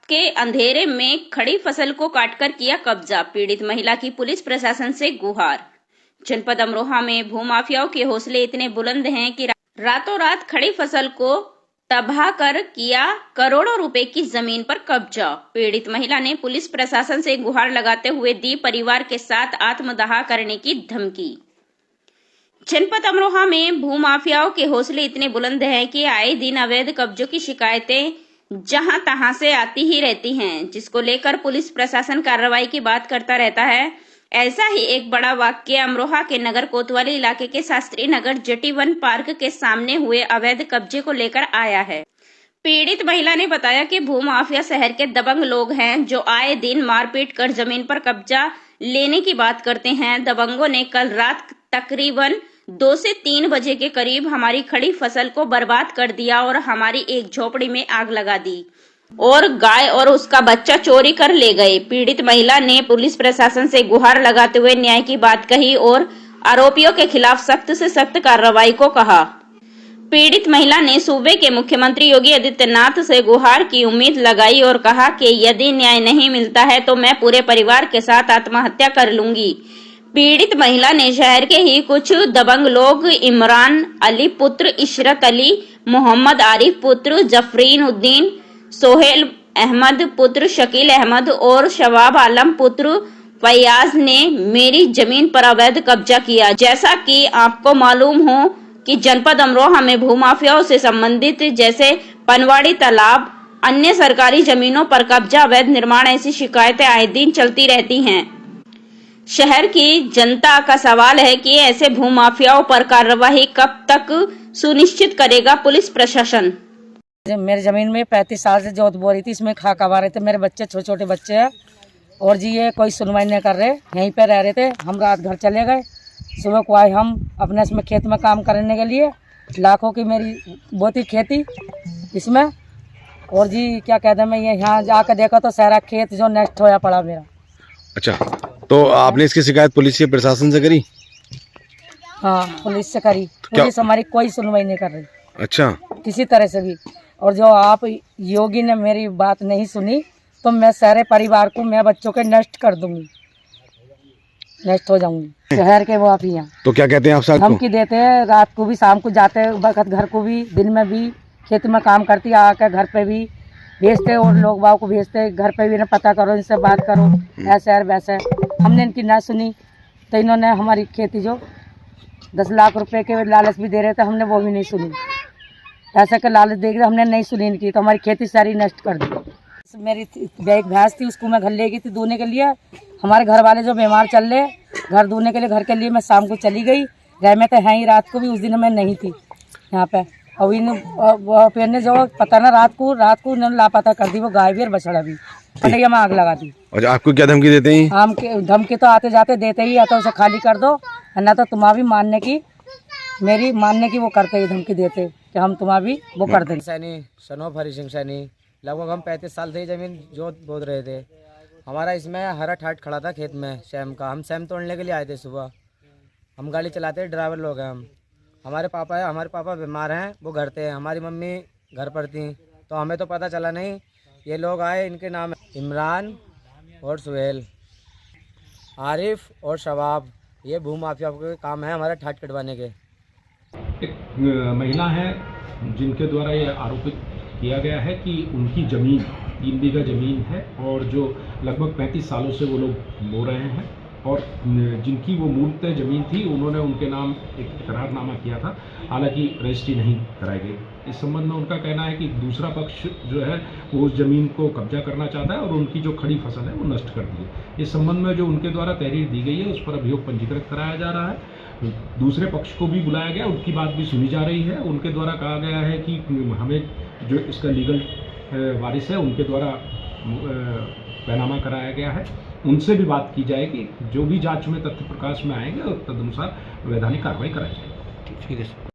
के अंधेरे में खड़ी फसल को काटकर किया कब्जा। पीड़ित महिला की पुलिस प्रशासन से गुहार। जनपद अमरोहा में भूमाफियाओं के हौसले इतने बुलंद हैं कि रातों रात खड़ी फसल को तबाह कर किया करोड़ों रुपए की जमीन पर कब्जा। पीड़ित महिला ने पुलिस प्रशासन से गुहार लगाते हुए दी परिवार के साथ आत्मदाह करने की धमकी। जनपद अमरोहा में भूमाफियाओं के हौसले इतने बुलंद हैं कि आए दिन अवैध कब्जों की शिकायतें जहां तहां से आती ही रहती हैं, जिसको लेकर पुलिस प्रशासन कार्रवाई की बात करता रहता है। ऐसा ही एक बड़ा वाकया अमरोहा के नगर कोतवाली इलाके के शास्त्री नगर जटी वन पार्क के सामने हुए अवैध कब्जे को लेकर आया है। पीड़ित महिला ने बताया कि भूमाफिया शहर के दबंग लोग हैं जो आए दिन मारपीट कर जमीन पर कब्जा लेने की बात करते हैं। दबंगों ने कल रात तकरीबन 2 से 3 बजे के करीब हमारी खड़ी फसल को बर्बाद कर दिया और हमारी एक झोपड़ी में आग लगा दी और गाय और उसका बच्चा चोरी कर ले गए। पीड़ित महिला ने पुलिस प्रशासन से गुहार लगाते हुए न्याय की बात कही और आरोपियों के खिलाफ सख्त से सख्त कार्रवाई को कहा। पीड़ित महिला ने सूबे के मुख्यमंत्री योगी आदित्यनाथ से गुहार की उम्मीद लगाई और कहा कि यदि न्याय नहीं मिलता है तो मैं पूरे परिवार के साथ आत्महत्या कर लूंगी। पीड़ित महिला ने शहर के ही कुछ दबंग लोग इमरान अली पुत्र इशरत अली, मोहम्मद आरिफ पुत्र जफरीन उद्दीन, सोहेल अहमद पुत्र शकील अहमद और शवाब आलम पुत्र फयाज ने मेरी जमीन पर अवैध कब्जा किया। जैसा कि आपको मालूम हो कि जनपद अमरोहा में भूमाफियाओं से संबंधित जैसे पनवाड़ी तालाब, अन्य सरकारी जमीनों पर कब्जा, अवैध निर्माण, ऐसी शिकायतें आए दिन चलती रहती हैं। शहर की जनता का सवाल है कि ऐसे भूमाफियाओं पर कार्रवाई कब तक सुनिश्चित करेगा पुलिस प्रशासन। मेरी जमीन में 35 साल से जोत बो रही थी, इसमें खा कमा रहे थे। मेरे बच्चे छोटे छोटे बच्चे हैं और जी ये कोई सुनवाई नहीं कर रहे, यहीं पे रह रहे थे। हम रात घर चले गए, सुबह को आए हम अपने इसमें खेत में काम करने के लिए। लाखों की मेरी बहुत ही खेती इसमें, और जी क्या कहते हैं, मैं ये यहाँ जाकर देखा तो सारा खेत जो नष्ट होया पड़ा मेरा। अच्छा, तो आपने इसकी शिकायत पुलिस या प्रशासन से करी? हाँ, पुलिस से करी। पुलिस हमारी कोई सुनवाई नहीं कर रही। अच्छा, किसी तरह से भी। और जो आप योगी ने मेरी बात नहीं सुनी तो मैं सारे परिवार को, मैं बच्चों के नष्ट कर दूंगी, नष्ट हो जाऊंगी। शहर के वो आप यहाँ तो क्या कहते हैं आप साहब? धमकी देते हैं, रात को भी, शाम को जाते वक्त, घर को भी, दिन में भी खेत में काम करती, आकर घर पे भी भेजते और लोग बाव को भेजते, घर पे भी ना पता करो, इनसे बात करो, ऐसे है वैसे। हमने इनकी ना सुनी तो इन्होंने हमारी खेती जो 10 लाख रुपए के लालच भी दे रहे थे, हमने वो भी नहीं सुनी। ऐसे के लालच देख रहे, हमने नहीं सुनी इनकी, तो हमारी खेती सारी नष्ट कर दी। मेरी एक भैंस थी, उसको मैं घर ले गई थी दूने के लिए। हमारे घर वाले जो बीमार चल रहे, घर दूने के लिए, घर के लिए मैं शाम को चली गई। रह में तो है ही, रात को भी उस दिन मैं नहीं थी यहाँ पे। और इन फिर ने जो पता ना रात को उन्होंने लापता कर दी, वो गाय भी और बछड़ा भी। पटैया में आग लगा दी। और आपको क्या धमकी देते हैं? हम धमकी तो आते जाते देते ही, या तो उसे खाली कर दो, ना तो तुम्हारी मानने की, मेरी मानने की वो करते ही धमकी देते कि हम तुम्हारी वो कर देंगे। सैनी सनोफ हरी सिंह सैनी, लगभग हम 35 साल से जमीन जोत बोद रहे थे। हमारा इसमें हरा ठाट खड़ा था खेत में शैम का। हम शैम तोड़ने के लिए आए थे सुबह। हम गाड़ी चलाते, ड्राइवर लोग हैं हम। हमारे पापा बीमार हैं, वो घर थे। हमारी मम्मी घर पर थी, तो हमें तो पता चला नहीं। ये लोग आए, इनके नाम है इमरान और सुहेल, आरिफ और शवाब। ये भूमाफिया के काम है हमारे ठाट कटवाने के। एक महिला है जिनके द्वारा ये आरोपित किया गया है कि उनकी ज़मीन 3 बीघा ज़मीन है और जो लगभग 35 सालों से वो लोग बो रहे हैं, और जिनकी वो मूलतः ज़मीन थी, उन्होंने उनके नाम एक इकरारनामा किया था, हालांकि रजिस्ट्री नहीं कराई गई। इस संबंध में उनका कहना है कि दूसरा पक्ष जो है वो उस ज़मीन को कब्जा करना चाहता है और उनकी जो खड़ी फसल है वो नष्ट कर दी है। इस संबंध में जो उनके द्वारा तहरीर दी गई है उस पर अभियोग पंजीकृत कराया जा रहा है। दूसरे पक्ष को भी बुलाया गया, उनकी बात भी सुनी जा रही है। उनके द्वारा कहा गया है कि हमें जो इसका लीगल वारिस है उनके द्वारा पैनामा कराया गया है, उनसे भी बात की जाएगी। जो भी जांच में तथ्य प्रकाश में आएंगे और तदनुसार वैधानिक कार्रवाई कराई जाएगी। ठीक है सर।